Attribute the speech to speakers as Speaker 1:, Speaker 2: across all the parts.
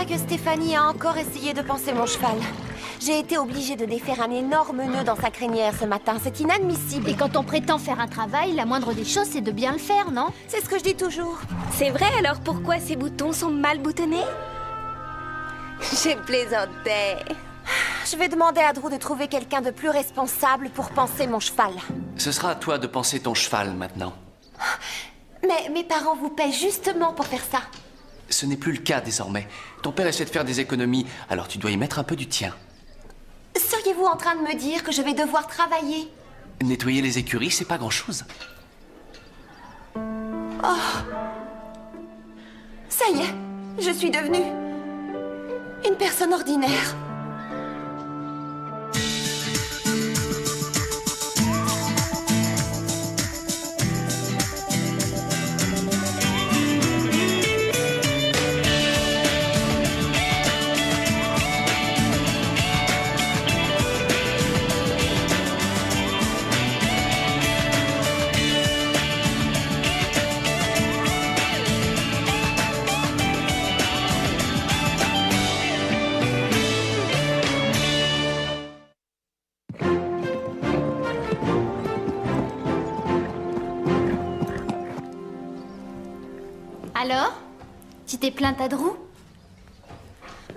Speaker 1: dirait que Stéphanie a encore essayé de panser mon cheval. J'ai été obligée de défaire un énorme nœud dans sa crinière ce matin. C'est inadmissible.
Speaker 2: Et quand on prétend faire un travail, la moindre des choses, c'est de bien le faire, non?
Speaker 1: C'est ce que je dis toujours.
Speaker 3: C'est vrai, alors pourquoi ces boutons sont mal boutonnés? J'ai plaisanté.
Speaker 1: Je vais demander à Drew de trouver quelqu'un de plus responsable pour panser mon cheval.
Speaker 4: Ce sera à toi de panser ton cheval maintenant.
Speaker 1: Mais mes parents vous paient justement pour faire ça.
Speaker 4: Ce n'est plus le cas désormais. Ton père essaie de faire des économies, alors tu dois y mettre un peu du tien.
Speaker 1: Seriez-vous en train de me dire que je vais devoir travailler?
Speaker 4: Nettoyer les écuries, c'est pas grand-chose.
Speaker 1: Ça y est, je suis devenue une personne ordinaire.
Speaker 2: Alors? Tu t'es plainte à Drew?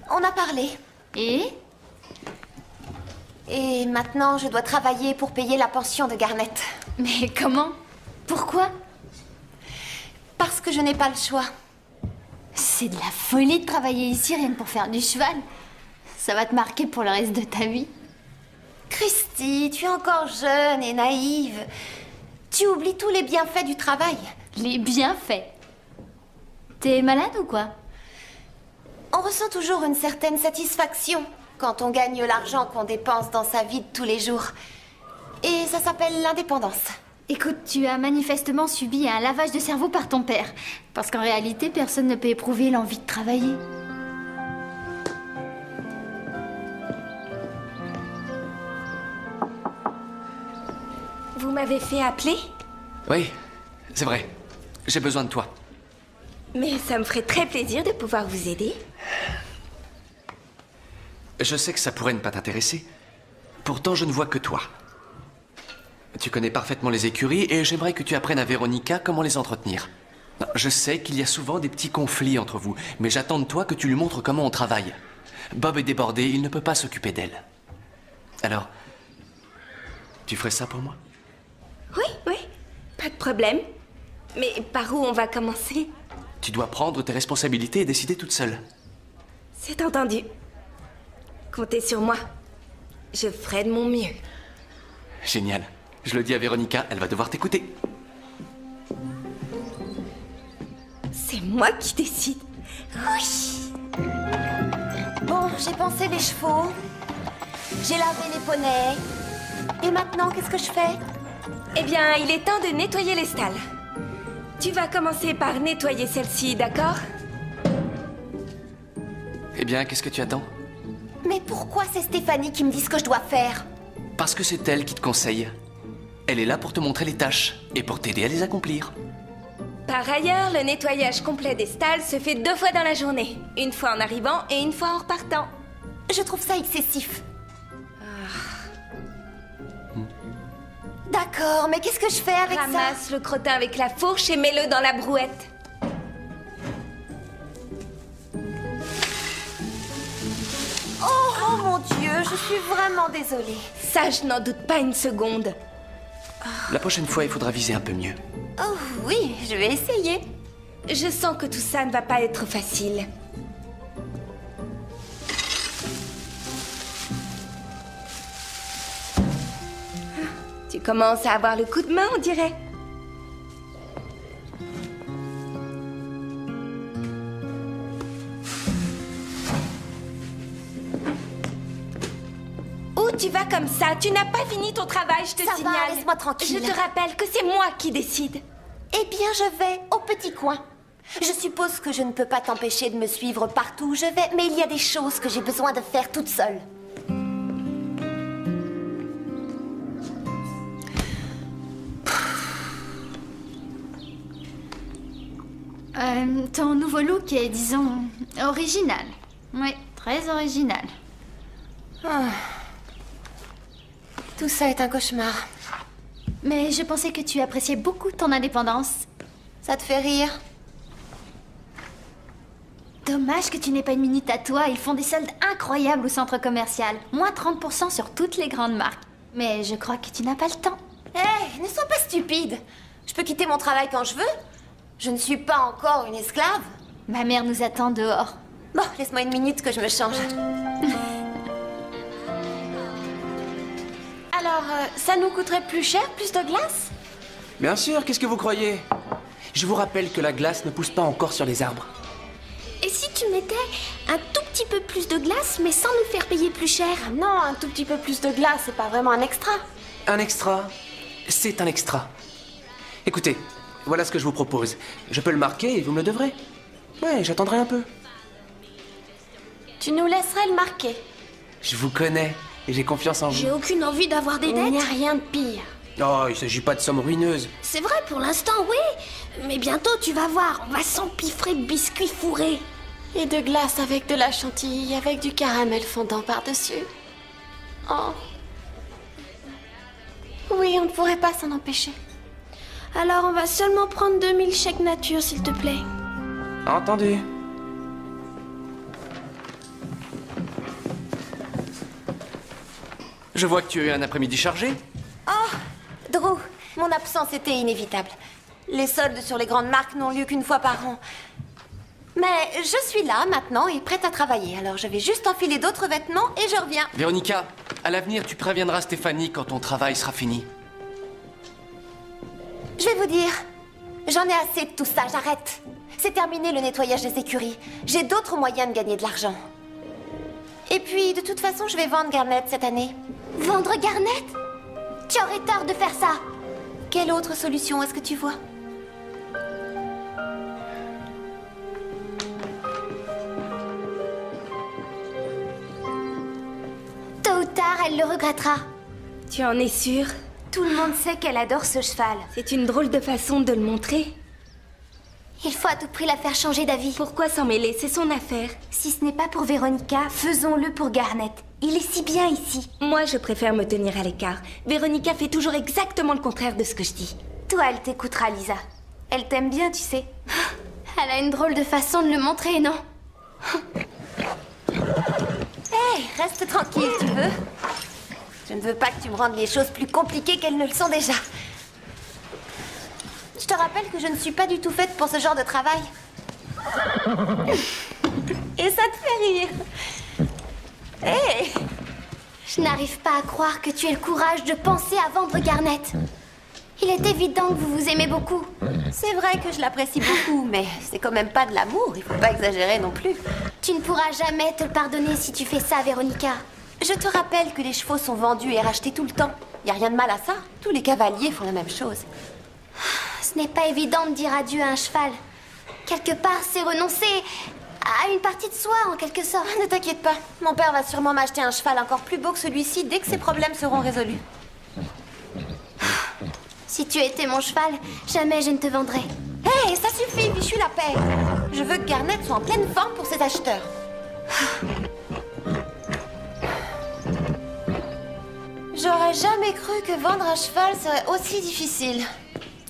Speaker 1: On a parlé.
Speaker 2: Et?
Speaker 1: Et maintenant, je dois travailler pour payer la pension de Garnet.
Speaker 2: Mais comment? Pourquoi?
Speaker 1: Parce que je n'ai pas le choix.
Speaker 2: C'est de la folie de travailler ici rien que pour faire du cheval. Ça va te marquer pour le reste de ta vie.
Speaker 1: Christy, tu es encore jeune et naïve. Tu oublies tous les bienfaits du travail.
Speaker 2: Les bienfaits. T'es malade ou quoi?
Speaker 1: On ressent toujours une certaine satisfaction quand on gagne l'argent qu'on dépense dans sa vie de tous les jours. Et ça s'appelle l'indépendance.
Speaker 2: Écoute, tu as manifestement subi un lavage de cerveau par ton père. Parce qu'en réalité, personne ne peut éprouver l'envie de travailler.
Speaker 3: Vous m'avez fait appeler?
Speaker 4: Oui, c'est vrai. J'ai besoin de toi.
Speaker 3: Mais ça me ferait très plaisir de pouvoir vous aider.
Speaker 4: Je sais que ça pourrait ne pas t'intéresser. Pourtant, je ne vois que toi. Tu connais parfaitement les écuries et j'aimerais que tu apprennes à Véronica comment les entretenir. Je sais qu'il y a souvent des petits conflits entre vous, mais j'attends de toi que tu lui montres comment on travaille. Bob est débordé, il ne peut pas s'occuper d'elle. Alors, tu ferais ça pour moi?
Speaker 3: Oui, pas de problème. Mais par où on va commencer?
Speaker 4: Tu dois prendre tes responsabilités et décider toute seule.
Speaker 3: C'est entendu. Comptez sur moi. Je ferai de mon mieux.
Speaker 4: Génial. Je le dis à Véronica, elle va devoir t'écouter.
Speaker 3: C'est moi qui décide. Oui.
Speaker 1: Bon, j'ai pansé les chevaux. J'ai lavé les poneys. Et maintenant, qu'est-ce que je fais?
Speaker 3: Eh bien, il est temps de nettoyer les stalles. Tu vas commencer par nettoyer celle-ci, d'accord?
Speaker 4: Eh bien, qu'est-ce que tu attends?
Speaker 1: Mais pourquoi c'est Stéphanie qui me dit ce que je dois faire?
Speaker 4: Parce que c'est elle qui te conseille. Elle est là pour te montrer les tâches et pour t'aider à les accomplir.
Speaker 3: Par ailleurs, le nettoyage complet des stalles se fait 2 fois dans la journée. Une fois en arrivant et une fois en repartant.
Speaker 1: Je trouve ça excessif. D'accord, mais qu'est-ce que je fais avec ça?
Speaker 3: Ramasse le crottin avec la fourche et mets-le dans la brouette.
Speaker 1: Oh mon Dieu, je suis vraiment désolée.
Speaker 3: Ça, je n'en doute pas une seconde.
Speaker 4: La prochaine fois, il faudra viser un peu mieux.
Speaker 1: Oh oui, je vais essayer.
Speaker 3: Je sens que tout ça ne va pas être facile. Tu commences à avoir le coup de main, on dirait. Où tu vas comme ça? Tu n'as pas fini ton travail, je te
Speaker 1: Ça
Speaker 3: signale.
Speaker 1: va, laisse-moi tranquille.
Speaker 3: Je te rappelle que c'est moi qui décide.
Speaker 1: Eh bien, je vais au petit coin. Je suppose que je ne peux pas t'empêcher de me suivre partout où je vais, mais il y a des choses que j'ai besoin de faire toute seule.
Speaker 2: Ton nouveau look est, disons, original. Oui, très original.
Speaker 1: Tout ça est un cauchemar.
Speaker 2: Mais je pensais que tu appréciais beaucoup ton indépendance.
Speaker 1: Ça te fait rire?
Speaker 2: Dommage que tu n'aies pas une minute à toi. Ils font des soldes incroyables au centre commercial. Moins 30% sur toutes les grandes marques. Mais je crois que tu n'as pas le temps.
Speaker 1: Hé, ne sois pas stupide. Je peux quitter mon travail quand je veux. Je ne suis pas encore une esclave.
Speaker 2: Ma mère nous attend dehors.
Speaker 1: Bon, laisse-moi une minute que je me change. Alors, ça nous coûterait plus cher, plus de glace?
Speaker 5: Bien sûr, qu'est-ce que vous croyez? Je vous rappelle que la glace ne pousse pas encore sur les arbres.
Speaker 6: Et si tu mettais un tout petit peu plus de glace, mais sans nous faire payer plus cher?
Speaker 1: Ah non, un tout petit peu plus de glace, c'est pas vraiment un extra.
Speaker 5: Un extra, c'est un extra. Écoutez, voilà ce que je vous propose. Je peux le marquer et vous me le devrez. Ouais, j'attendrai un peu.
Speaker 1: Tu nous laisserais le marquer.
Speaker 5: Je vous connais et j'ai confiance en vous.
Speaker 6: J'ai aucune envie d'avoir des
Speaker 1: Il n'y
Speaker 6: dettes.
Speaker 1: a rien de pire.
Speaker 5: Oh, il s'agit pas de sommes ruineuses.
Speaker 6: C'est vrai pour l'instant, oui. Mais bientôt, tu vas voir, on va s'empiffrer de biscuits fourrés.
Speaker 1: Et de glace avec de la chantilly, avec du caramel fondant par-dessus. Oh. Oui, on ne pourrait pas s'en empêcher.
Speaker 6: Alors, on va seulement prendre 2000 chèques nature, s'il te plaît.
Speaker 5: Entendu.
Speaker 4: Je vois que tu as eu un après-midi chargé.
Speaker 1: Oh, Drew, mon absence était inévitable. Les soldes sur les grandes marques n'ont lieu qu'une fois par an. Mais je suis là maintenant et prête à travailler. Alors je vais juste enfiler d'autres vêtements et je reviens.
Speaker 4: Véronica, à l'avenir, tu préviendras Stéphanie quand ton travail sera fini.
Speaker 1: Je vais vous dire, j'en ai assez de tout ça, j'arrête. C'est terminé le nettoyage des écuries. J'ai d'autres moyens de gagner de l'argent. Et puis, de toute façon, je vais vendre Garnet cette année.
Speaker 6: Vendre Garnet? Tu aurais tort de faire ça.
Speaker 1: Quelle autre solution est-ce que tu vois?
Speaker 6: Tôt ou tard, elle le regrettera.
Speaker 3: Tu en es sûre?
Speaker 6: Tout le monde sait qu'elle adore ce cheval.
Speaker 3: C'est une drôle de façon de le montrer.
Speaker 6: Il faut à tout prix la faire changer d'avis.
Speaker 3: Pourquoi s'en mêler? C'est son affaire.
Speaker 6: Si ce n'est pas pour Véronica, faisons-le pour Garnet. Il est si bien ici.
Speaker 3: Moi, je préfère me tenir à l'écart. Véronica fait toujours exactement le contraire de ce que je dis.
Speaker 6: Toi, elle t'écoutera, Lisa. Elle t'aime bien, tu sais. Elle a une drôle de façon de le montrer, non?
Speaker 1: Hé, reste tranquille, tu veux? Je ne veux pas que tu me rendes les choses plus compliquées qu'elles ne le sont déjà. Je te rappelle que je ne suis pas du tout faite pour ce genre de travail. Et ça te fait rire. Hé!
Speaker 6: Je n'arrive pas à croire que tu aies le courage de penser à vendre Garnet. Il est évident que vous vous aimez beaucoup.
Speaker 1: C'est vrai que je l'apprécie beaucoup, mais c'est quand même pas de l'amour, il faut pas exagérer non plus.
Speaker 6: Tu ne pourras jamais te le pardonner si tu fais ça, Véronica.
Speaker 1: Je te rappelle que les chevaux sont vendus et rachetés tout le temps. Y a rien de mal à ça. Tous les cavaliers font la même chose.
Speaker 6: Ce n'est pas évident de dire adieu à un cheval. Quelque part, c'est renoncer à une partie de soi, en quelque sorte.
Speaker 1: Ne t'inquiète pas, mon père va sûrement m'acheter un cheval encore plus beau que celui-ci dès que ses problèmes seront résolus.
Speaker 6: Si tu étais mon cheval, jamais je ne te vendrais.
Speaker 1: Hé, ça suffit, fichu la paix. Je veux que Garnet soit en pleine forme pour ses acheteurs. J'aurais jamais cru que vendre un cheval serait aussi difficile.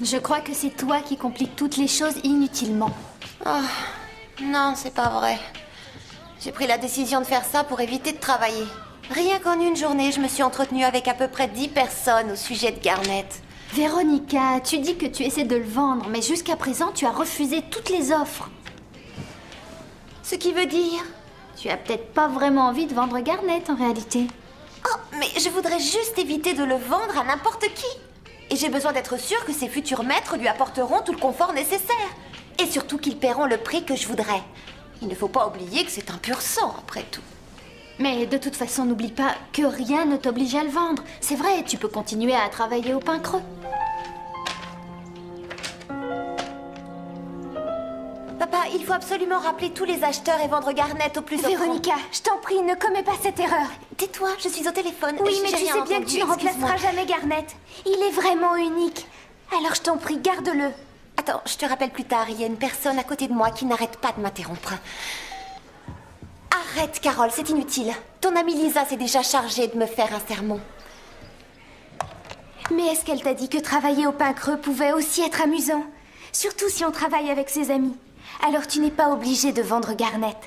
Speaker 2: Je crois que c'est toi qui compliques toutes les choses inutilement.
Speaker 1: Oh, non, c'est pas vrai. J'ai pris la décision de faire ça pour éviter de travailler. Rien qu'en une journée, je me suis entretenue avec à peu près 10 personnes au sujet de Garnet.
Speaker 2: Véronica, tu dis que tu essaies de le vendre, mais jusqu'à présent, tu as refusé toutes les offres.
Speaker 1: Ce qui veut dire...
Speaker 2: Tu as peut-être pas vraiment envie de vendre Garnet en réalité.
Speaker 1: Oh, mais je voudrais juste éviter de le vendre à n'importe qui. Et j'ai besoin d'être sûre que ses futurs maîtres lui apporteront tout le confort nécessaire. Et surtout qu'ils paieront le prix que je voudrais. Il ne faut pas oublier que c'est un pur sang, après tout.
Speaker 2: Mais de toute façon, n'oublie pas que rien ne t'oblige à le vendre. C'est vrai, tu peux continuer à travailler au pain creux.
Speaker 1: Papa, il faut absolument rappeler tous les acheteurs et vendre Garnet au plus offrant.
Speaker 6: Véronica, je t'en prie, ne commets pas cette erreur.
Speaker 1: Tais-toi, je suis au téléphone.
Speaker 6: Oui, mais
Speaker 1: J'ai
Speaker 6: tu
Speaker 1: rien
Speaker 6: sais bien que
Speaker 1: entendu,
Speaker 6: tu ne remplaceras
Speaker 1: excuse-moi.
Speaker 6: jamais Garnet. Il est vraiment unique. Alors je t'en prie, garde-le.
Speaker 1: Attends, je te rappelle plus tard, il y a une personne à côté de moi qui n'arrête pas de m'interrompre. Arrête, Carole, c'est inutile. Ton amie Lisa s'est déjà chargée de me faire un sermon.
Speaker 2: Mais est-ce qu'elle t'a dit que travailler au pain creux pouvait aussi être amusant? Surtout si on travaille avec ses amis. Alors tu n'es pas obligé de vendre Garnet.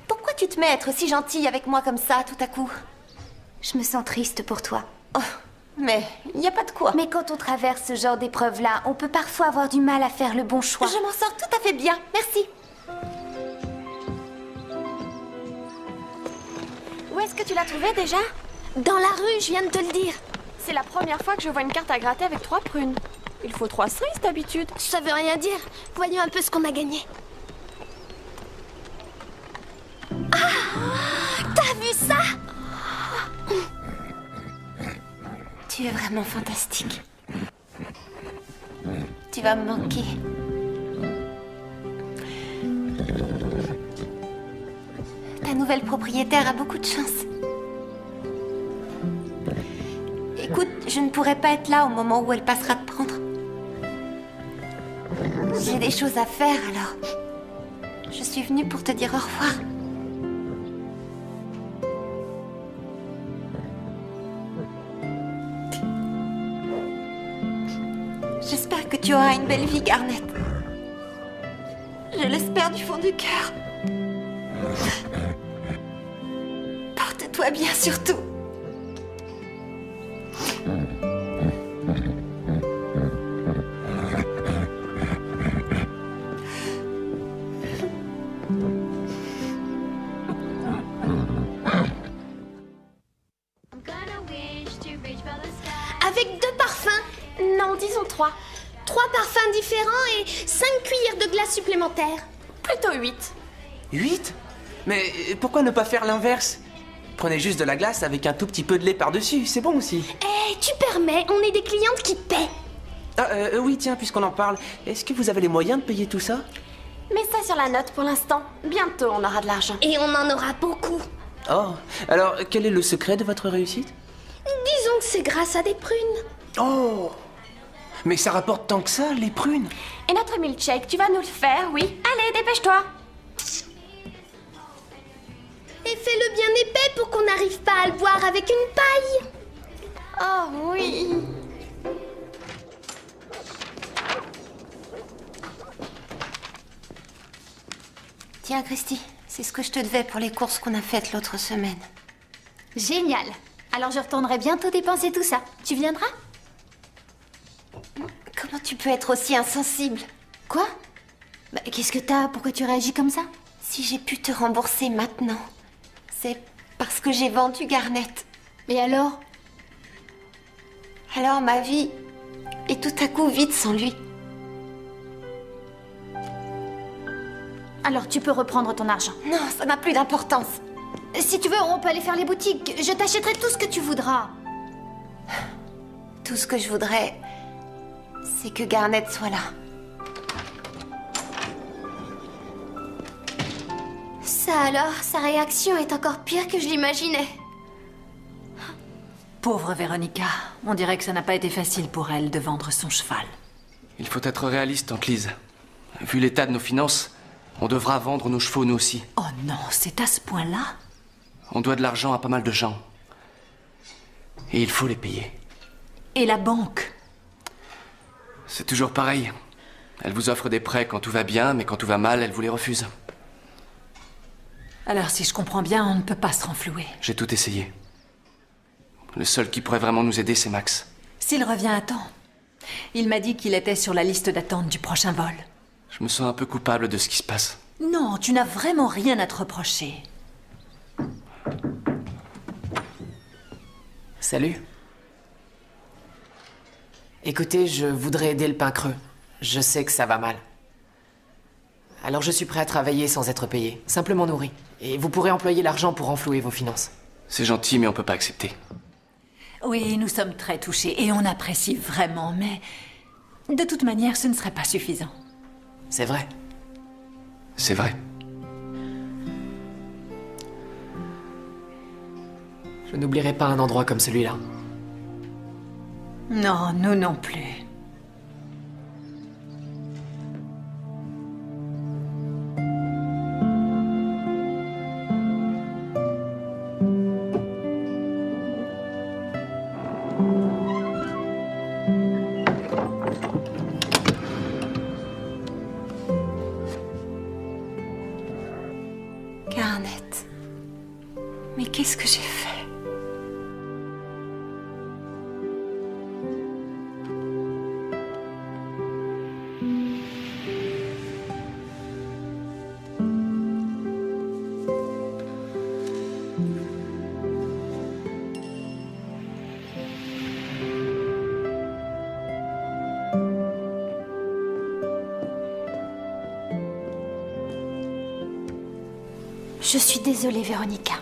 Speaker 1: Pourquoi tu te mets à être si gentille avec moi comme ça, tout à coup?
Speaker 2: Je me sens triste pour toi.
Speaker 1: Oh, mais il n'y a pas de quoi.
Speaker 2: Mais quand on traverse ce genre d'épreuve-là, on peut parfois avoir du mal à faire le bon choix.
Speaker 1: Je m'en sors tout à fait bien, merci.
Speaker 7: Où est-ce que tu l'as trouvé déjà?
Speaker 2: Dans la rue, je viens de te le dire.
Speaker 7: C'est la première fois que je vois une carte à gratter avec 3 prunes. Il faut 3 cerises d'habitude.
Speaker 6: Ça veut rien dire. Voyons un peu ce qu'on a gagné. Ah! T'as vu ça?
Speaker 1: Tu es vraiment fantastique. Tu vas me manquer. Ta nouvelle propriétaire a beaucoup de chance. Écoute, je ne pourrai pas être là au moment où elle passera te prendre. J'ai des choses à faire, alors je suis venue pour te dire au revoir. J'espère que tu auras une belle vie, Garnet. Je l'espère du fond du cœur. Porte-toi bien, surtout.
Speaker 6: Avec 2 parfums.
Speaker 7: Non, disons 3.
Speaker 6: 3 parfums différents et 5 cuillères de glace supplémentaires.
Speaker 7: Plutôt 8.
Speaker 5: 8? Mais pourquoi ne pas faire l'inverse? Prenez juste de la glace avec un tout petit peu de lait par-dessus, c'est bon aussi.
Speaker 6: Eh, tu permets, on est des clientes qui paient.
Speaker 5: Ah, oui, tiens, puisqu'on en parle, est-ce que vous avez les moyens de payer tout ça?
Speaker 7: Mets ça sur la note pour l'instant. Bientôt, on aura de l'argent.
Speaker 6: Et on en aura beaucoup.
Speaker 5: Oh, alors quel est le secret de votre réussite?
Speaker 6: Disons que c'est grâce à des prunes.
Speaker 5: Oh! Mais ça rapporte tant que ça, les prunes?
Speaker 7: Et notre milkshake, tu vas nous le faire, oui? Allez, dépêche-toi.
Speaker 6: Et fais-le bien épais pour qu'on n'arrive pas à le boire avec une paille.
Speaker 7: Oh oui.
Speaker 1: Tiens, Christy, c'est ce que je te devais pour les courses qu'on a faites l'autre semaine.
Speaker 2: Génial. Alors je retournerai bientôt dépenser tout ça. Tu viendras?
Speaker 1: Comment tu peux être aussi insensible?
Speaker 2: Quoi? Bah, qu'est-ce que t'as? Pourquoi tu réagis comme ça?
Speaker 1: Si j'ai pu te rembourser maintenant, c'est parce que j'ai vendu Garnet.
Speaker 2: Et alors?
Speaker 1: Alors ma vie est tout à coup vide sans lui.
Speaker 2: Alors tu peux reprendre ton argent.
Speaker 1: Non, ça n'a plus d'importance.
Speaker 2: Si tu veux, on peut aller faire les boutiques. Je t'achèterai tout ce que tu voudras.
Speaker 1: Tout ce que je voudrais, c'est que Garnet soit là.
Speaker 6: Ça alors, sa réaction est encore pire que je l'imaginais.
Speaker 8: Pauvre Véronica, on dirait que ça n'a pas été facile pour elle de vendre son cheval.
Speaker 4: Il faut être réaliste, tante Lise. Vu l'état de nos finances, on devra vendre nos chevaux nous aussi.
Speaker 8: Oh non, c'est à ce point-là?
Speaker 4: On doit de l'argent à pas mal de gens. Et il faut les payer.
Speaker 8: Et la banque?
Speaker 4: C'est toujours pareil. Elle vous offre des prêts quand tout va bien, mais quand tout va mal, elle vous les refuse.
Speaker 8: Alors si je comprends bien, on ne peut pas se renflouer.
Speaker 4: J'ai tout essayé. Le seul qui pourrait vraiment nous aider, c'est Max.
Speaker 8: S'il revient à temps. Il m'a dit qu'il était sur la liste d'attente du prochain vol.
Speaker 4: Je me sens un peu coupable de ce qui se passe.
Speaker 8: Non, tu n'as vraiment rien à te reprocher.
Speaker 9: Salut. Écoutez, je voudrais aider le pain creux. Je sais que ça va mal. Alors je suis prêt à travailler sans être payé, simplement nourri. Et vous pourrez employer l'argent pour renflouer vos finances.
Speaker 4: C'est gentil, mais on peut pas accepter.
Speaker 8: Oui, nous sommes très touchés et on apprécie vraiment, mais de toute manière, ce ne serait pas suffisant.
Speaker 9: C'est vrai.
Speaker 4: C'est vrai.
Speaker 9: Je n'oublierai pas un endroit comme celui-là.
Speaker 8: Non, nous non plus.
Speaker 1: Qu'est-ce que j'ai fait?
Speaker 2: Je suis désolée, Véronica.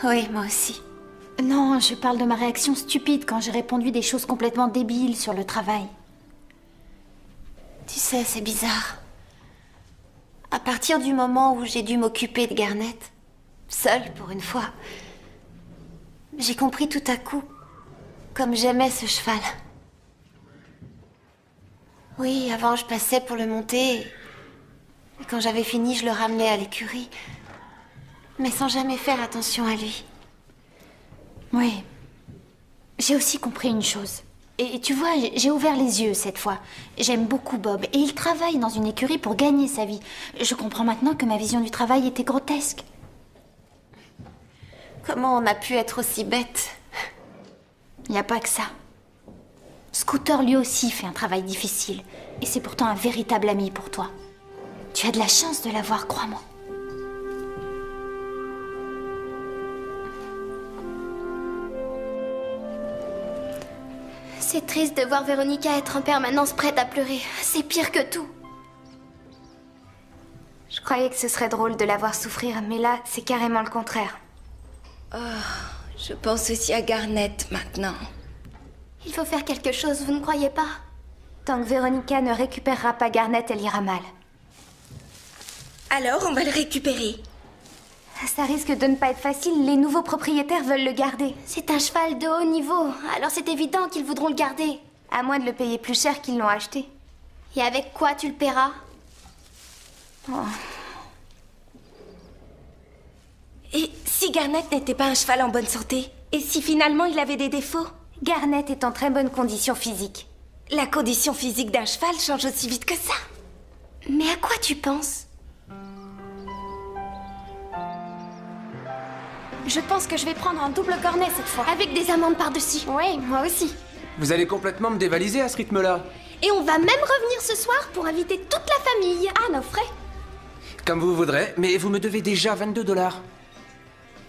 Speaker 1: Oui, moi aussi.
Speaker 2: Non, je parle de ma réaction stupide quand j'ai répondu des choses complètement débiles sur le travail.
Speaker 1: Tu sais, c'est bizarre. À partir du moment où j'ai dû m'occuper de Garnet, seule pour une fois, j'ai compris tout à coup comme j'aimais ce cheval. Oui, avant je passais pour le monter, et quand j'avais fini, je le ramenais à l'écurie, mais sans jamais faire attention à lui.
Speaker 2: Oui. J'ai aussi compris une chose. Et tu vois, j'ai ouvert les yeux cette fois. J'aime beaucoup Bob et il travaille dans une écurie pour gagner sa vie. Je comprends maintenant que ma vision du travail était grotesque.
Speaker 1: Comment on a pu être aussi bête?
Speaker 2: Il n'y a pas que ça. Scooter lui aussi fait un travail difficile. Et c'est pourtant un véritable ami pour toi. Tu as de la chance de l'avoir, crois-moi.
Speaker 6: C'est triste de voir Véronica être en permanence prête à pleurer. C'est pire que tout.
Speaker 3: Je croyais que ce serait drôle de la voir souffrir, mais là, c'est carrément le contraire. Oh, je pense aussi à Garnet maintenant.
Speaker 6: Il faut faire quelque chose, vous ne croyez pas?
Speaker 3: Tant que Véronica ne récupérera pas Garnet, elle ira mal. Alors, on va le récupérer. Ça risque de ne pas être facile, les nouveaux propriétaires veulent le garder.
Speaker 6: C'est un cheval de haut niveau, alors c'est évident qu'ils voudront le garder.
Speaker 3: À moins de le payer plus cher qu'ils l'ont acheté.
Speaker 6: Et avec quoi tu le paieras?
Speaker 3: Oh. Et si Garnet n'était pas un cheval en bonne santé? Et si finalement il avait des défauts? Garnet est en très bonne condition physique. La condition physique d'un cheval change aussi vite que ça.
Speaker 6: Mais à quoi tu penses?
Speaker 2: Je pense que je vais prendre un double cornet cette fois.
Speaker 6: Avec des amandes par-dessus.
Speaker 2: Oui, moi aussi.
Speaker 5: Vous allez complètement me dévaliser à ce rythme-là.
Speaker 6: Et on va même revenir ce soir pour inviter toute la famille à nos frais.
Speaker 5: Comme vous voudrez, mais vous me devez déjà 22 $.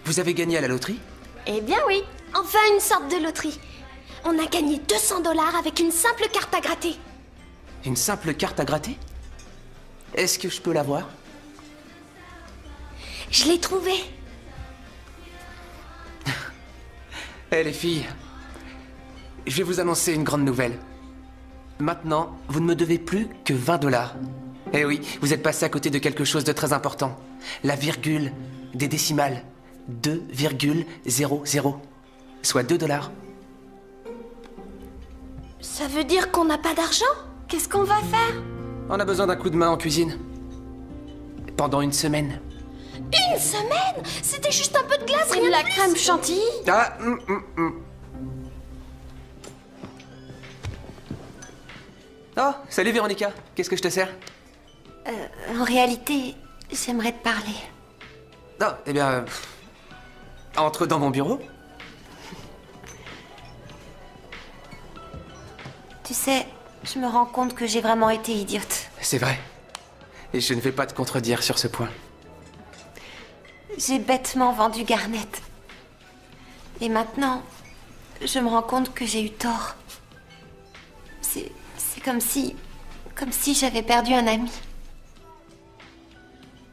Speaker 5: Vous avez gagné à la loterie?
Speaker 6: Eh bien oui. Enfin une sorte de loterie. On a gagné 200 $ avec une simple carte à gratter.
Speaker 5: Une simple carte à gratter? Est-ce que je peux l'avoir?
Speaker 6: Je l'ai trouvée.
Speaker 5: Eh les filles, je vais vous annoncer une grande nouvelle. Maintenant, vous ne me devez plus que 20 $. Eh oui, vous êtes passé à côté de quelque chose de très important. La virgule des décimales. 2,00. Soit 2 $.
Speaker 6: Ça veut dire qu'on n'a pas d'argent?
Speaker 3: Qu'est-ce qu'on va faire?
Speaker 5: On a besoin d'un coup de main en cuisine. Pendant une semaine.
Speaker 6: Une semaine? C'était juste un peu de glace, rien de
Speaker 2: La
Speaker 6: plus.
Speaker 2: crème chantilly?
Speaker 5: Ah, Oh, salut Véronica. Qu'est-ce que je te sers?
Speaker 1: En réalité, j'aimerais te parler.
Speaker 5: Non, eh bien... entre dans mon bureau.
Speaker 1: Tu sais, je me rends compte que j'ai vraiment été idiote.
Speaker 5: C'est vrai. Et je ne vais pas te contredire sur ce point.
Speaker 1: J'ai bêtement vendu Garnet. Et maintenant, je me rends compte que j'ai eu tort. C'est comme si j'avais perdu un ami.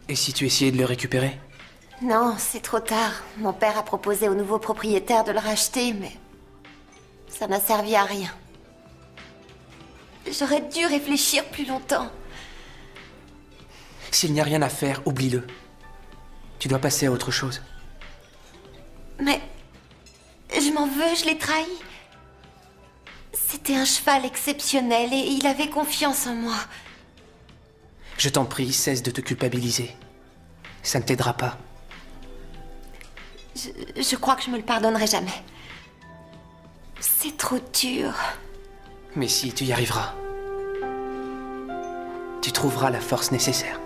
Speaker 5: Et si tu essayais de le récupérer?
Speaker 1: Non, c'est trop tard. Mon père a proposé au nouveau propriétaire de le racheter, mais ça n'a servi à rien. J'aurais dû réfléchir plus longtemps.
Speaker 5: S'il n'y a rien à faire, oublie-le. Tu dois passer à autre chose.
Speaker 1: Mais je m'en veux, je l'ai trahi. C'était un cheval exceptionnel et il avait confiance en moi.
Speaker 5: Je t'en prie, cesse de te culpabiliser. Ça ne t'aidera pas.
Speaker 1: Je crois que je me le pardonnerai jamais. C'est trop dur.
Speaker 5: Mais si, tu y arriveras. Tu trouveras la force nécessaire.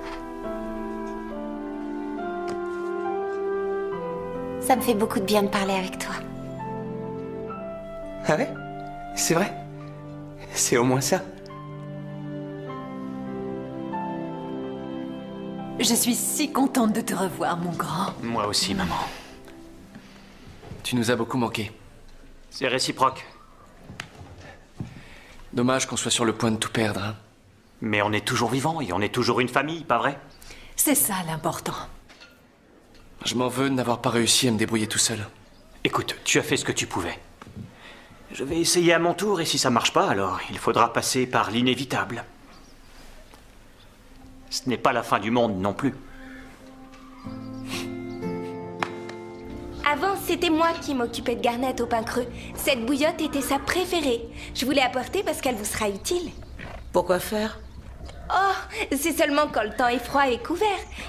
Speaker 1: Ça me fait beaucoup de bien de parler avec toi.
Speaker 5: Ah ouais? C'est vrai? C'est au moins ça.
Speaker 8: Je suis si contente de te revoir, mon grand.
Speaker 10: Moi aussi, maman.
Speaker 4: Tu nous as beaucoup manqué.
Speaker 10: C'est réciproque.
Speaker 4: Dommage qu'on soit sur le point de tout perdre, hein.
Speaker 10: Mais on est toujours vivants et on est toujours une famille, pas vrai?
Speaker 8: C'est ça l'important.
Speaker 4: Je m'en veux de n'avoir pas réussi à me débrouiller tout seul.
Speaker 10: Écoute, tu as fait ce que tu pouvais. Je vais essayer à mon tour et si ça marche pas, alors il faudra passer par l'inévitable. Ce n'est pas la fin du monde non plus.
Speaker 3: Avant, c'était moi qui m'occupais de Garnet au pain creux. Cette bouillotte était sa préférée. Je voulais apporter parce qu'elle vous sera utile.
Speaker 11: Pourquoi faire?
Speaker 3: Oh, c'est seulement quand le temps est froid et couvert.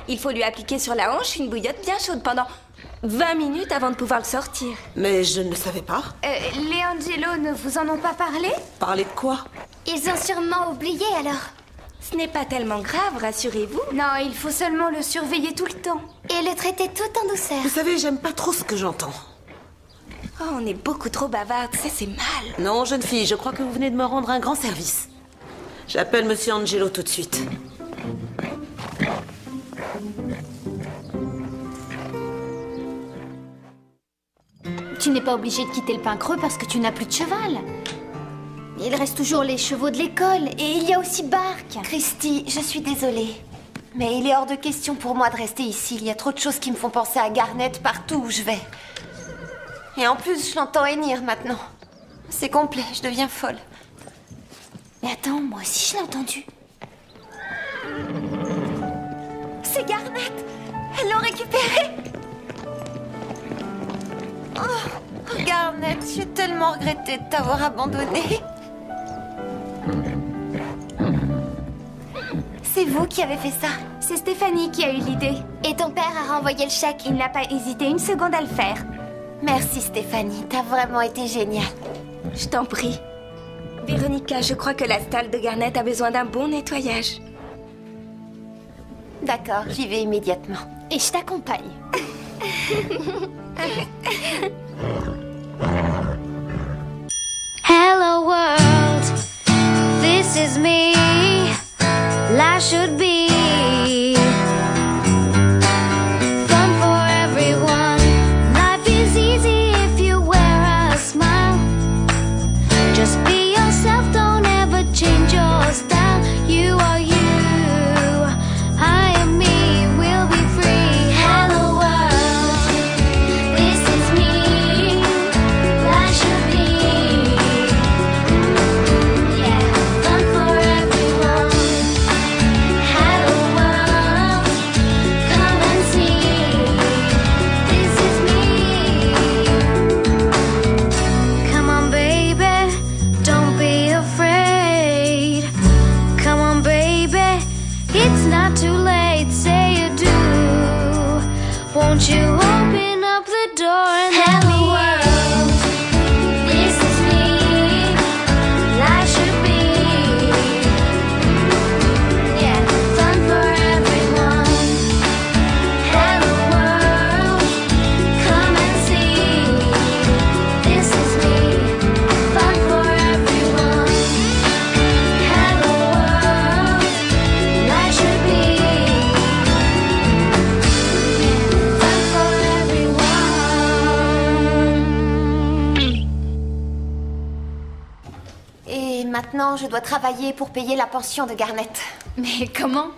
Speaker 3: Il faut lui appliquer sur la hanche une bouillotte bien chaude pendant 20 minutes avant de pouvoir le sortir.
Speaker 11: Mais je ne le savais pas.
Speaker 6: Les Angelo ne vous en ont pas parlé?
Speaker 11: Parler de quoi?
Speaker 6: Ils ont sûrement oublié alors.
Speaker 3: Ce n'est pas tellement grave, rassurez-vous.
Speaker 6: Non, il faut seulement le surveiller tout le temps. Et le traiter tout en douceur.
Speaker 11: Vous savez, j'aime pas trop ce que j'entends.
Speaker 3: Oh, on est beaucoup trop bavarde, ça c'est mal.
Speaker 11: Non, jeune fille, je crois que vous venez de me rendre un grand service. J'appelle Monsieur Angelo tout de suite.
Speaker 2: Tu n'es pas obligé de quitter le pain creux parce que tu n'as plus de cheval. Il reste toujours les chevaux de l'école et il y a aussi Bark.
Speaker 1: Christy, je suis désolée. Mais il est hors de question pour moi de rester ici. Il y a trop de choses qui me font penser à Garnet partout où je vais. Et en plus, je l'entends hennir maintenant. C'est complet, je deviens folle.
Speaker 2: Mais attends, moi aussi je l'ai entendu.
Speaker 1: C'est Garnet! Elles l'ont récupéré! Oh, Garnet, j'ai tellement regretté de t'avoir abandonné. C'est vous qui avez fait ça?
Speaker 3: C'est Stéphanie qui a eu l'idée.
Speaker 6: Et ton père a renvoyé le chèque.
Speaker 3: Il n'a pas hésité une seconde à le faire.
Speaker 1: Merci Stéphanie, t'as vraiment été géniale.
Speaker 3: Je t'en prie. Véronica, je crois que la stalle de Garnet a besoin d'un bon nettoyage.
Speaker 1: D'accord, j'y vais immédiatement.
Speaker 2: Et je t'accompagne.
Speaker 12: Hello world, this is me. Life should be fun for everyone. Life is easy if you wear a smile. Just be yourself, don't ever change your style. You are you, I am me, we'll be free. Hello world, this is me. Life should be, yeah, fun for everyone. Hello world, come and see. This is me. Come on baby, don't be afraid. Come on baby, it's not too late. Say you do. Won't you open up the door and let me in? This is me. Life should be, yeah, fun for everyone. Hello world, come and see. This is me, fun for everyone. Hello world, life should be, yeah, fun for everyone.
Speaker 1: Et maintenant, je dois travailler pour payer la pension de Garnet.
Speaker 2: Mais comment?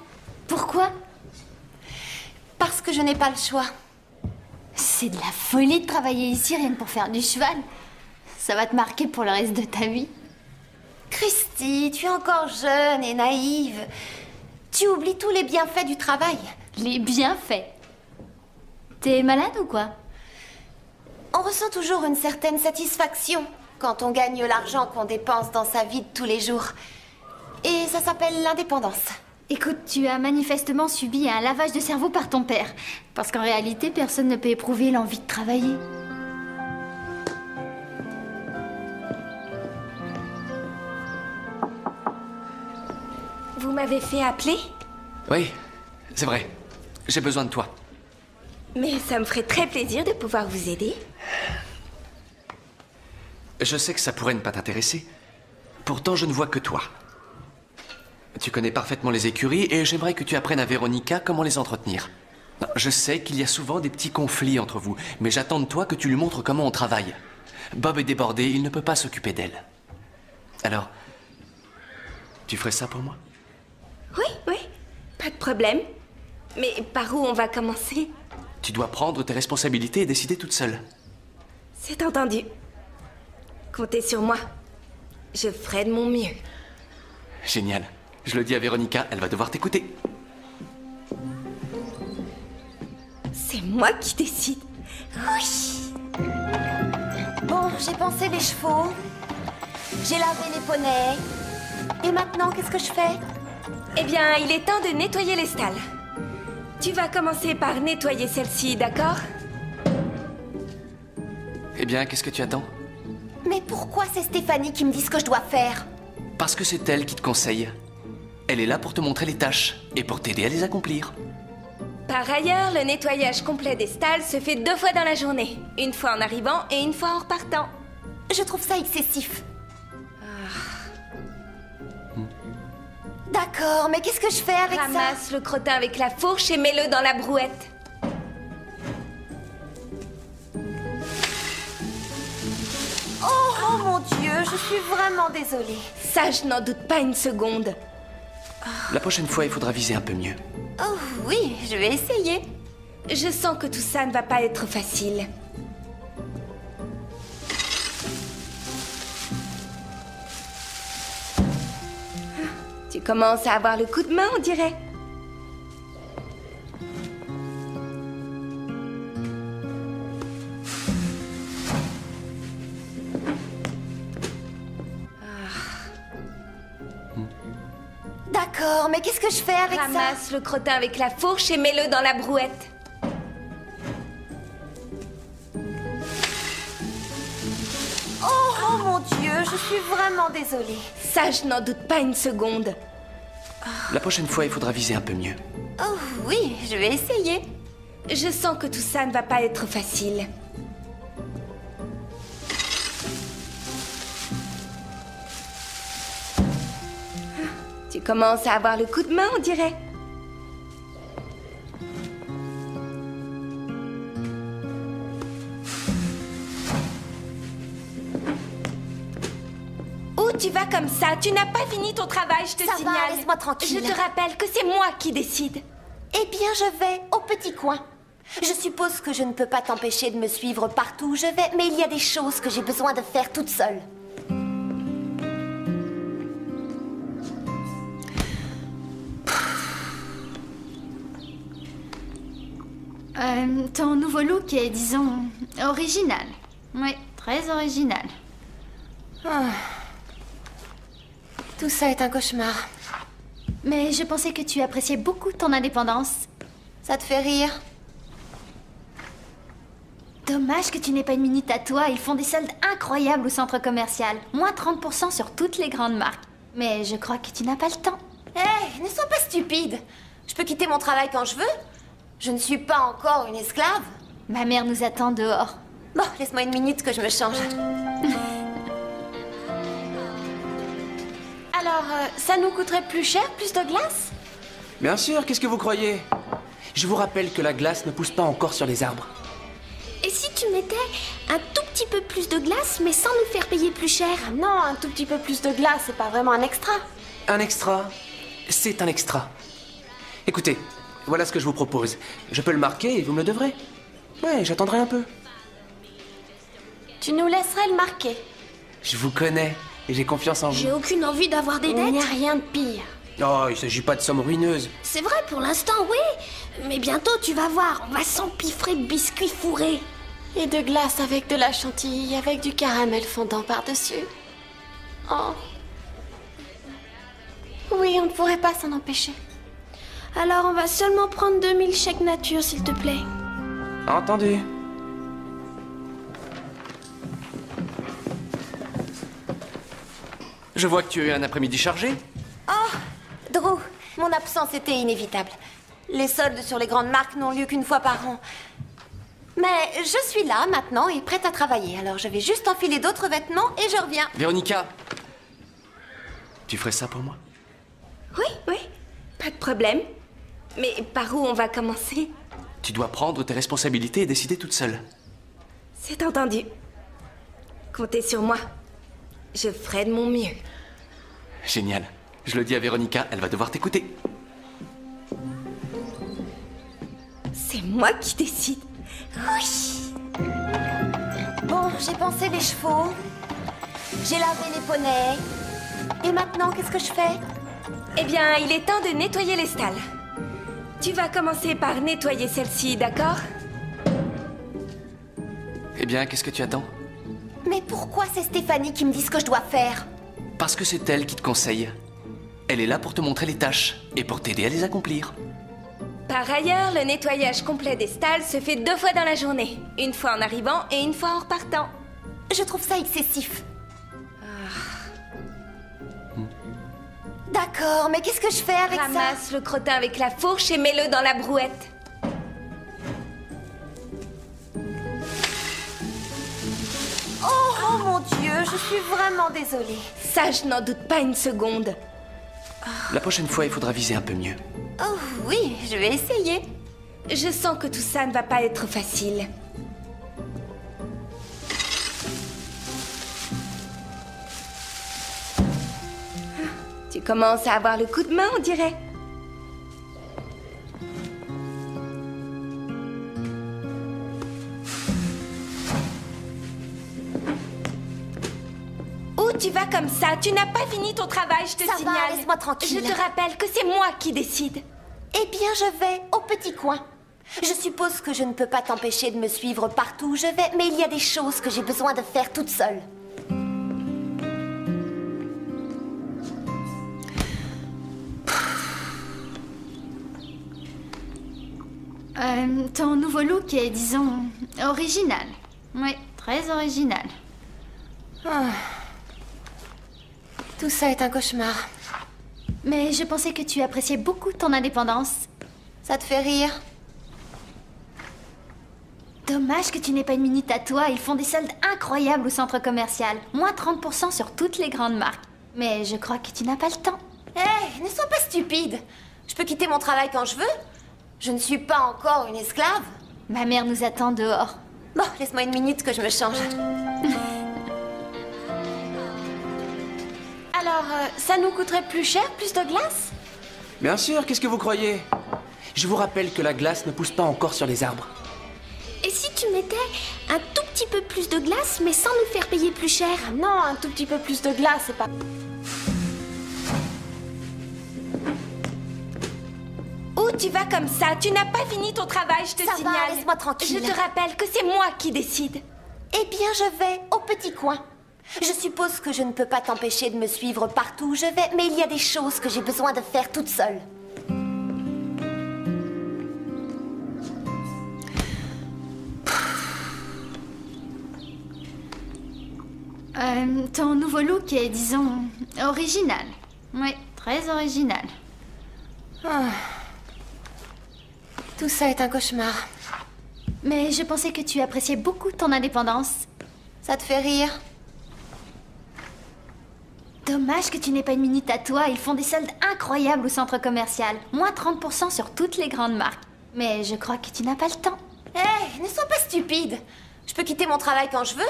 Speaker 2: Pourquoi?
Speaker 1: Parce que je n'ai pas le choix.
Speaker 2: C'est de la folie de travailler ici rien que pour faire du cheval. Ça va te marquer pour le reste de ta vie.
Speaker 1: Christy, tu es encore jeune et naïve. Tu oublies tous les bienfaits du travail.
Speaker 2: Les bienfaits. T'es malade ou quoi?
Speaker 1: On ressent toujours une certaine satisfaction quand on gagne l'argent qu'on dépense dans sa vie de tous les jours. Et ça s'appelle l'indépendance.
Speaker 2: Écoute, tu as manifestement subi un lavage de cerveau par ton père. Parce qu'en réalité, personne ne peut éprouver l'envie de travailler.
Speaker 3: Vous m'avez fait appeler?
Speaker 4: Oui, c'est vrai. J'ai besoin de toi.
Speaker 3: Mais ça me ferait très plaisir de pouvoir vous aider.
Speaker 4: Je sais que ça pourrait ne pas t'intéresser. Pourtant, je ne vois que toi. Tu connais parfaitement les écuries et j'aimerais que tu apprennes à Véronica comment les entretenir. Je sais qu'il y a souvent des petits conflits entre vous, mais j'attends de toi que tu lui montres comment on travaille. Bob est débordé, il ne peut pas s'occuper d'elle. Alors, tu ferais ça pour moi?
Speaker 3: Oui, pas de problème. Mais par où on va commencer?
Speaker 4: Tu dois prendre tes responsabilités et décider toute seule.
Speaker 3: C'est entendu. Comptez sur moi. Je ferai de mon mieux.
Speaker 4: Génial. Je le dis à Véronica, elle va devoir t'écouter.
Speaker 3: C'est moi qui décide. Oui.
Speaker 1: Bon, j'ai pensé les chevaux. J'ai lavé les poneys. Et maintenant, qu'est-ce que je fais?
Speaker 3: Eh bien, il est temps de nettoyer les stalles. Tu vas commencer par nettoyer celle-ci, d'accord?
Speaker 4: Eh bien, qu'est-ce que tu attends?
Speaker 1: Mais pourquoi c'est Stéphanie qui me dit ce que je dois faire?
Speaker 4: Parce que c'est elle qui te conseille. Elle est là pour te montrer les tâches et pour t'aider à les accomplir.
Speaker 3: Par ailleurs, le nettoyage complet des stalles se fait 2 fois dans la journée. Une fois en arrivant et une fois en repartant.
Speaker 1: Je trouve ça excessif. D'accord, mais qu'est-ce que je fais avec ça?
Speaker 3: Ramasse le crottin avec la fourche et mets-le dans la brouette.
Speaker 1: Oh mon Dieu, je suis vraiment désolée.
Speaker 3: Ça, je n'en doute pas une seconde.
Speaker 4: La prochaine fois, il faudra viser un peu mieux.
Speaker 1: Oh oui, je vais essayer.
Speaker 3: Je sens que tout ça ne va pas être facile. Tu commences à avoir le coup de main, on dirait.
Speaker 1: D'accord, mais qu'est-ce que je fais avec ça?
Speaker 3: Ramasse le crottin avec la fourche et mets-le dans la brouette.
Speaker 1: Oh mon Dieu, je suis vraiment désolée.
Speaker 3: Ça, je n'en doute pas une seconde.
Speaker 4: La prochaine fois, il faudra viser un peu mieux.
Speaker 1: Oh oui, je vais essayer.
Speaker 3: Je sens que tout ça ne va pas être facile. Tu commences à avoir le coup de main, on dirait. Où tu vas comme ça? Tu n'as pas fini ton travail, je te
Speaker 1: Ça
Speaker 3: signale.
Speaker 1: va, laisse-moi tranquille.
Speaker 3: Je te rappelle que c'est moi qui décide.
Speaker 1: Eh bien, je vais au petit coin. Je suppose que je ne peux pas t'empêcher de me suivre partout où je vais, mais il y a des choses que j'ai besoin de faire toute seule.
Speaker 2: Ton nouveau look est, disons, original. Oui, très original.
Speaker 1: Tout ça est un cauchemar.
Speaker 2: Mais je pensais que tu appréciais beaucoup ton indépendance.
Speaker 1: Ça te fait rire?
Speaker 2: Dommage que tu n'aies pas une minute à toi. Ils font des soldes incroyables au centre commercial. Moins 30% sur toutes les grandes marques. Mais je crois que tu n'as pas le temps.
Speaker 1: Hé, ne sois pas stupide. Je peux quitter mon travail quand je veux. Je ne suis pas encore une esclave.
Speaker 2: Ma mère nous attend dehors.
Speaker 1: Bon, laisse-moi une minute que je me change.
Speaker 7: Alors, ça nous coûterait plus cher, plus de glace?
Speaker 5: Bien sûr, qu'est-ce que vous croyez? Je vous rappelle que la glace ne pousse pas encore sur les arbres.
Speaker 6: Et si tu mettais un tout petit peu plus de glace, mais sans nous faire payer plus cher?
Speaker 7: Ah non, un tout petit peu plus de glace, c'est pas vraiment un extra.
Speaker 5: Un extra, c'est un extra. Écoutez, voilà ce que je vous propose. Je peux le marquer et vous me le devrez. Ouais, j'attendrai un peu.
Speaker 7: Tu nous laisserais le marquer.
Speaker 5: Je vous connais et j'ai confiance en vous.
Speaker 6: J'ai aucune envie d'avoir des
Speaker 7: Il n'y
Speaker 6: dettes.
Speaker 7: a rien de pire.
Speaker 5: Oh, il s'agit pas de sommes ruineuses.
Speaker 6: C'est vrai pour l'instant, oui. Mais bientôt, tu vas voir, on va s'empiffrer de biscuits fourrés.
Speaker 7: Et de glace avec de la chantilly, avec du caramel fondant par-dessus. Oh. Oui, on ne pourrait pas s'en empêcher.
Speaker 6: Alors, on va seulement prendre 2000 chèques nature, s'il te plaît.
Speaker 5: Entendu.
Speaker 4: Je vois que tu as eu un après-midi chargé.
Speaker 1: Oh, Drew, mon absence était inévitable. Les soldes sur les grandes marques n'ont lieu qu'une fois par an. Mais je suis là maintenant et prête à travailler. Alors je vais juste enfiler d'autres vêtements et je reviens.
Speaker 4: Véronica, tu ferais ça pour moi?
Speaker 3: Oui, pas de problème. Mais par où on va commencer?
Speaker 4: Tu dois prendre tes responsabilités et décider toute seule.
Speaker 3: C'est entendu. Comptez sur moi. Je ferai de mon mieux.
Speaker 4: Génial. Je le dis à Véronica, elle va devoir t'écouter.
Speaker 3: C'est moi qui décide.
Speaker 1: Oui. Bon, j'ai pensé les chevaux. J'ai lavé les poneys. Et maintenant, qu'est-ce que je fais?
Speaker 3: Eh bien, il est temps de nettoyer les stalles. Tu vas commencer par nettoyer celle-ci, d'accord?
Speaker 4: Eh bien, qu'est-ce que tu attends?
Speaker 1: Mais pourquoi c'est Stéphanie qui me dit ce que je dois faire?
Speaker 4: Parce que c'est elle qui te conseille. Elle est là pour te montrer les tâches et pour t'aider à les accomplir.
Speaker 3: Par ailleurs, le nettoyage complet des stalles se fait 2 fois dans la journée. Une fois en arrivant et une fois en repartant.
Speaker 1: Je trouve ça excessif. D'accord, mais qu'est-ce que je fais avec ça?
Speaker 3: Ramasse le crottin avec la fourche et mets-le dans la brouette.
Speaker 1: Oh mon Dieu, je suis vraiment désolée.
Speaker 3: Ça, je n'en doute pas une seconde.
Speaker 4: La prochaine fois, il faudra viser un peu mieux.
Speaker 1: Oh oui, je vais essayer.
Speaker 3: Je sens que tout ça ne va pas être facile. Tu commences à avoir le coup de main, on dirait. Où tu vas comme ça? Tu n'as pas fini ton travail, je te
Speaker 1: Ça
Speaker 3: signale.
Speaker 1: va, laisse-moi tranquille.
Speaker 3: Je te rappelle que c'est moi qui décide.
Speaker 1: Eh bien, je vais au petit coin. Je suppose que je ne peux pas t'empêcher de me suivre partout où je vais, mais il y a des choses que j'ai besoin de faire toute seule.
Speaker 2: Ton nouveau look est, disons, original. Oui, très original.
Speaker 1: Tout ça est un cauchemar.
Speaker 2: Mais je pensais que tu appréciais beaucoup ton indépendance.
Speaker 1: Ça te fait rire?
Speaker 2: Dommage que tu n'aies pas une minute à toi. Ils font des soldes incroyables au centre commercial. Moins 30% sur toutes les grandes marques. Mais je crois que tu n'as pas le temps.
Speaker 1: Hé, ne sois pas stupide. Je peux quitter mon travail quand je veux. Je ne suis pas encore une esclave.
Speaker 2: Ma mère nous attend dehors.
Speaker 1: Bon, laisse-moi une minute que je me change.
Speaker 7: Alors, ça nous coûterait plus cher, plus de glace?
Speaker 5: Bien sûr, qu'est-ce que vous croyez? Je vous rappelle que la glace ne pousse pas encore sur les arbres.
Speaker 6: Et si tu mettais un tout petit peu plus de glace, mais sans nous faire payer plus cher?
Speaker 7: Ah non, un tout petit peu plus de glace, c'est pas...
Speaker 3: Où tu vas comme ça? Tu n'as pas fini ton travail, je te
Speaker 1: Ça
Speaker 3: signale.
Speaker 1: va, laisse-moi tranquille.
Speaker 3: Je te rappelle que c'est moi qui décide.
Speaker 1: Eh bien, je vais au petit coin. Je suppose que je ne peux pas t'empêcher de me suivre partout où je vais, mais il y a des choses que j'ai besoin de faire toute seule.
Speaker 2: Ton nouveau look est, disons, original. Oui, très original.
Speaker 1: Tout ça est un cauchemar.
Speaker 2: Mais je pensais que tu appréciais beaucoup ton indépendance.
Speaker 1: Ça te fait rire?
Speaker 2: Dommage que tu n'aies pas une minute à toi. Ils font des soldes incroyables au centre commercial. Moins 30% sur toutes les grandes marques. Mais je crois que tu n'as pas le temps.
Speaker 1: Hé, ne sois pas stupide. Je peux quitter mon travail quand je veux.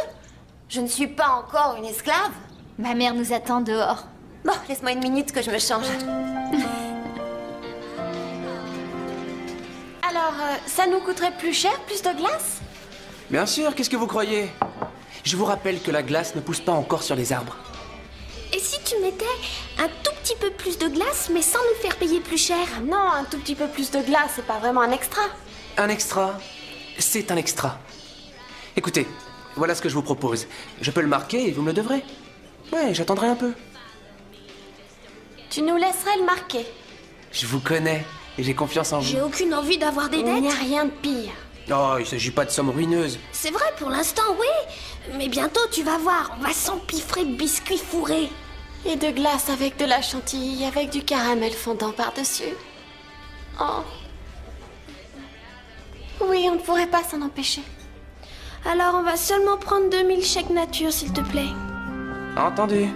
Speaker 1: Je ne suis pas encore une esclave.
Speaker 2: Ma mère nous attend dehors.
Speaker 1: Bon, laisse-moi une minute que je me change.
Speaker 7: Alors, ça nous coûterait plus cher, plus de glace?
Speaker 5: Bien sûr, qu'est-ce que vous croyez? Je vous rappelle que la glace ne pousse pas encore sur les arbres.
Speaker 6: Et si tu mettais un tout petit peu plus de glace, mais sans nous faire payer plus cher?
Speaker 7: Ah non, un tout petit peu plus de glace, c'est pas vraiment un extra.
Speaker 5: Un extra, c'est un extra. Écoutez, voilà ce que je vous propose. Je peux le marquer et vous me le devrez. Ouais, j'attendrai un peu.
Speaker 7: Tu nous laisserais le marquer.
Speaker 5: Je vous connais et j'ai confiance en vous.
Speaker 6: J'ai aucune envie d'avoir des
Speaker 7: Il n'y a
Speaker 6: dettes.
Speaker 7: rien de pire.
Speaker 5: Oh, il s'agit pas de sommes ruineuses.
Speaker 6: C'est vrai pour l'instant, oui. Mais bientôt, tu vas voir, on va s'empiffrer de biscuits fourrés.
Speaker 7: Et de glace avec de la chantilly, avec du caramel fondant par-dessus. Oh. Oui, on ne pourrait pas s'en empêcher.
Speaker 6: Alors on va seulement prendre 2000 chèques nature, s'il te plaît.
Speaker 5: Entendu.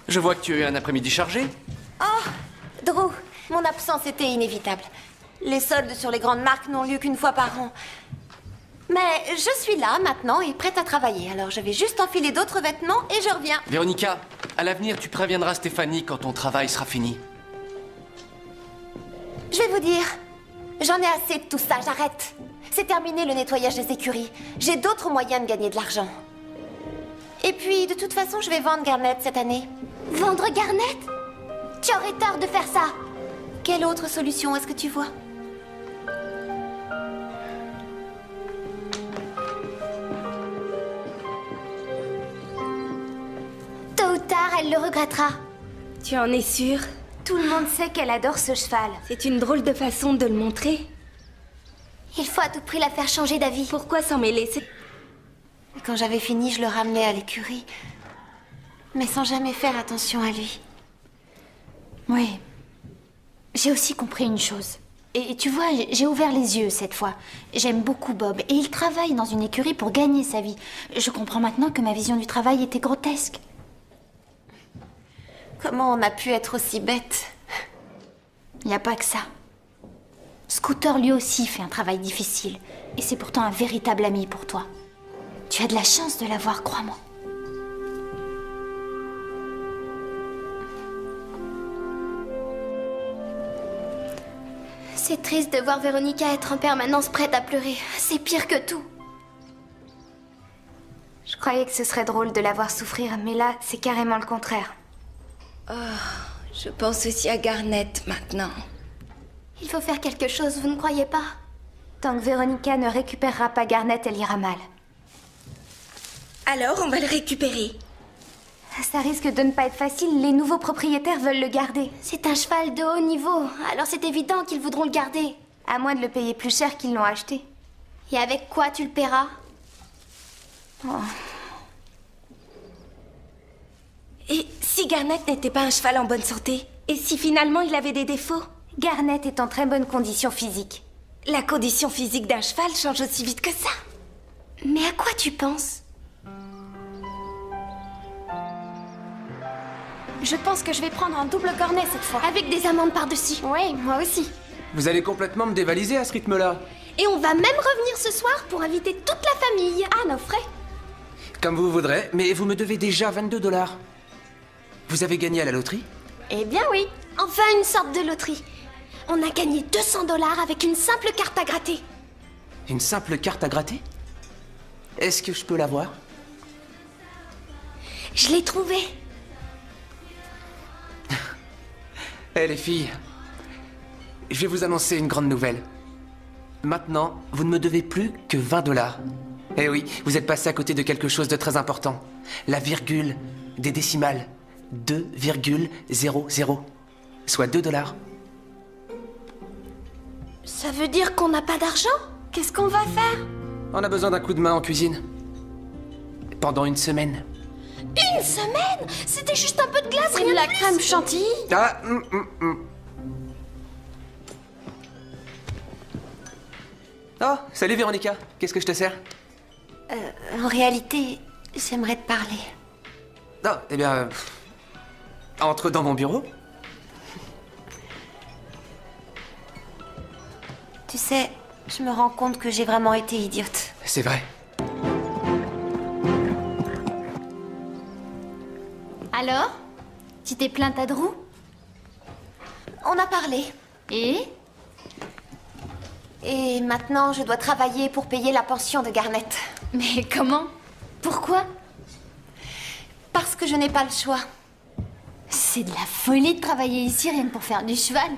Speaker 4: Je vois que tu as eu un après-midi chargé.
Speaker 1: Oh, Drew, mon absence était inévitable. Les soldes sur les grandes marques n'ont lieu qu'une fois par an. Mais je suis là maintenant et prête à travailler. Alors je vais juste enfiler d'autres vêtements et je reviens.
Speaker 4: Véronica, à l'avenir, tu préviendras Stéphanie quand ton travail sera fini.
Speaker 1: Je vais vous dire, j'en ai assez de tout ça, j'arrête. C'est terminé le nettoyage des écuries. J'ai d'autres moyens de gagner de l'argent. Et puis, de toute façon, je vais vendre Garnet cette année.
Speaker 6: Vendre Garnet? Tu aurais tort de faire ça.
Speaker 1: Quelle autre solution est-ce que tu vois?
Speaker 6: Tôt ou tard, elle le regrettera.
Speaker 3: Tu en es sûre?
Speaker 2: Tout le monde sait qu'elle adore ce cheval.
Speaker 3: C'est une drôle de façon de le montrer.
Speaker 6: Il faut à tout prix la faire changer d'avis.
Speaker 3: Pourquoi s'en mêler?
Speaker 1: Quand j'avais fini, je le ramenais à l'écurie. Mais sans jamais faire attention à lui.
Speaker 2: Oui. J'ai aussi compris une chose. Et tu vois, j'ai ouvert les yeux cette fois. J'aime beaucoup Bob et il travaille dans une écurie pour gagner sa vie. Je comprends maintenant que ma vision du travail était grotesque.
Speaker 1: Comment on a pu être aussi bête?
Speaker 2: Il n'y a pas que ça. Scooter lui aussi fait un travail difficile. Et c'est pourtant un véritable ami pour toi. Tu as de la chance de l'avoir, crois-moi.
Speaker 6: C'est triste de voir Véronica être en permanence prête à pleurer. C'est pire que tout.
Speaker 2: Je croyais que ce serait drôle de la voir souffrir, mais là, c'est carrément le contraire.
Speaker 3: Oh, je pense aussi à Garnet maintenant.
Speaker 6: Il faut faire quelque chose, vous ne croyez pas?
Speaker 2: Tant que Véronica ne récupérera pas Garnet, elle ira mal.
Speaker 3: Alors, on va le récupérer.
Speaker 2: Ça risque de ne pas être facile, les nouveaux propriétaires veulent le garder.
Speaker 6: C'est un cheval de haut niveau, alors c'est évident qu'ils voudront le garder.
Speaker 2: À moins de le payer plus cher qu'ils l'ont acheté.
Speaker 6: Et avec quoi tu le paieras?
Speaker 2: Oh.
Speaker 3: Et si Garnet n'était pas un cheval en bonne santé? Et si finalement il avait des défauts?
Speaker 2: Garnet est en très bonne condition physique.
Speaker 3: La condition physique d'un cheval change aussi vite que ça.
Speaker 6: Mais à quoi tu penses?
Speaker 7: Je pense que je vais prendre un double cornet cette fois.
Speaker 6: Avec des amandes par-dessus.
Speaker 7: Oui, moi aussi.
Speaker 5: Vous allez complètement me dévaliser à ce rythme-là.
Speaker 6: Et on va même revenir ce soir pour inviter toute la famille à nos frais.
Speaker 5: Comme vous voudrez, mais vous me devez déjà 22$. Vous avez gagné à la loterie?
Speaker 6: Eh bien oui. Enfin une sorte de loterie. On a gagné 200$ avec une simple carte à gratter.
Speaker 5: Une simple carte à gratter? Est-ce que je peux la voir?
Speaker 6: Je l'ai trouvée.
Speaker 5: Eh les filles, je vais vous annoncer une grande nouvelle. Maintenant, vous ne me devez plus que 20$. Eh oui, vous êtes passé à côté de quelque chose de très important. La virgule des décimales. 2,00. Soit 2$.
Speaker 6: Ça veut dire qu'on n'a pas d'argent?
Speaker 7: Qu'est-ce qu'on va faire?
Speaker 5: On a besoin d'un coup de main en cuisine. Pendant une semaine.
Speaker 6: Une semaine? C'était juste un peu de glace, rien
Speaker 7: de la
Speaker 6: plus.
Speaker 7: crème chantilly?
Speaker 5: Ah, Oh, salut Véronica. Qu'est-ce que je te sers?
Speaker 1: En réalité, j'aimerais te parler.
Speaker 5: Ah, eh bien... entre dans mon bureau.
Speaker 1: Tu sais, je me rends compte que j'ai vraiment été idiote.
Speaker 5: C'est vrai.
Speaker 2: Alors? Tu t'es plainte à Drew?
Speaker 1: On a parlé. Et maintenant, je dois travailler pour payer la pension de Garnet.
Speaker 2: Mais comment? Pourquoi?
Speaker 1: Parce que je n'ai pas le choix.
Speaker 2: C'est de la folie de travailler ici rien que pour faire du cheval.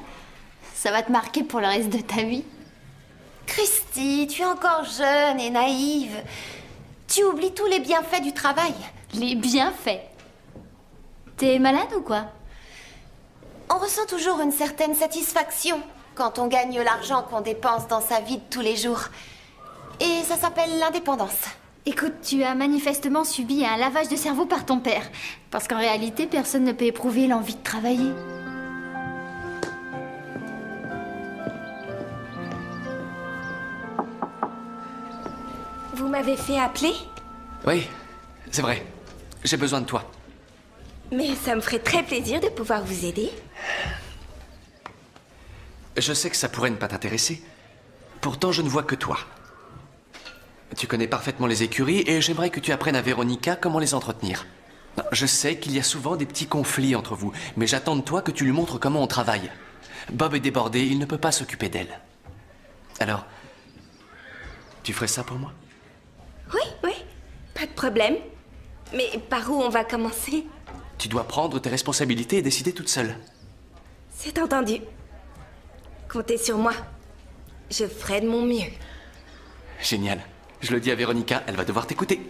Speaker 2: Ça va te marquer pour le reste de ta vie.
Speaker 1: Christy, tu es encore jeune et naïve. Tu oublies tous les bienfaits du travail.
Speaker 2: Les bienfaits? T'es malade ou quoi?
Speaker 1: On ressent toujours une certaine satisfaction quand on gagne l'argent qu'on dépense dans sa vie de tous les jours. Et ça s'appelle l'indépendance.
Speaker 2: Écoute, tu as manifestement subi un lavage de cerveau par ton père. Parce qu'en réalité, personne ne peut éprouver l'envie de travailler.
Speaker 3: Vous m'avez fait appeler?
Speaker 4: Oui, c'est vrai. J'ai besoin de toi.
Speaker 3: Mais ça me ferait très plaisir de pouvoir vous aider.
Speaker 4: Je sais que ça pourrait ne pas t'intéresser. Pourtant, je ne vois que toi. Tu connais parfaitement les écuries et j'aimerais que tu apprennes à Véronica comment les entretenir. Je sais qu'il y a souvent des petits conflits entre vous, mais j'attends de toi que tu lui montres comment on travaille. Bob est débordé, il ne peut pas s'occuper d'elle. Alors, tu ferais ça pour moi?
Speaker 3: Oui, pas de problème. Mais par où on va commencer?
Speaker 4: Tu dois prendre tes responsabilités et décider toute seule.
Speaker 3: C'est entendu. Comptez sur moi. Je ferai de mon mieux.
Speaker 4: Génial. Je le dis à Véronica, elle va devoir t'écouter.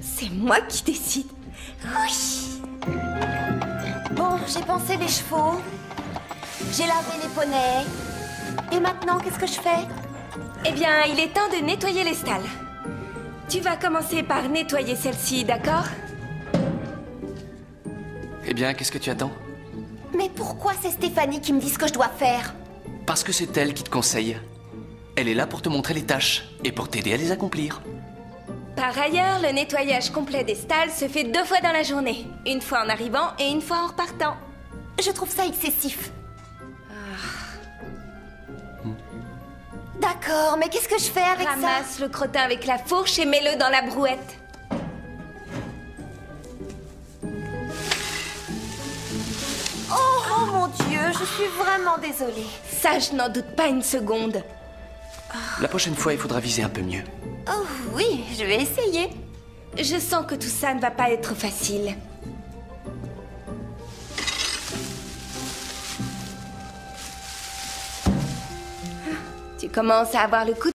Speaker 3: C'est moi qui décide.
Speaker 1: Oui. Bon, j'ai pensé les chevaux. J'ai lavé les poneys. Et maintenant, qu'est-ce que je fais?
Speaker 3: Eh bien, il est temps de nettoyer les stalles. Tu vas commencer par nettoyer celle-ci, d'accord?
Speaker 4: Eh bien, qu'est-ce que tu attends?
Speaker 1: Mais pourquoi c'est Stéphanie qui me dit ce que je dois faire?
Speaker 4: Parce que c'est elle qui te conseille. Elle est là pour te montrer les tâches et pour t'aider à les accomplir.
Speaker 3: Par ailleurs, le nettoyage complet des stalles se fait 2 fois dans la journée. Une fois en arrivant et une fois en repartant.
Speaker 1: Je trouve ça excessif. D'accord, mais qu'est-ce que je fais avec ça?
Speaker 3: Ramasse le crottin avec la fourche et mets-le dans la brouette.
Speaker 1: Oh mon Dieu, je suis vraiment désolée.
Speaker 3: Ça, je n'en doute pas une seconde.
Speaker 4: La prochaine fois, il faudra viser un peu mieux.
Speaker 1: Oh oui, je vais essayer.
Speaker 3: Je sens que tout ça ne va pas être facile. Tu commences à avoir le coup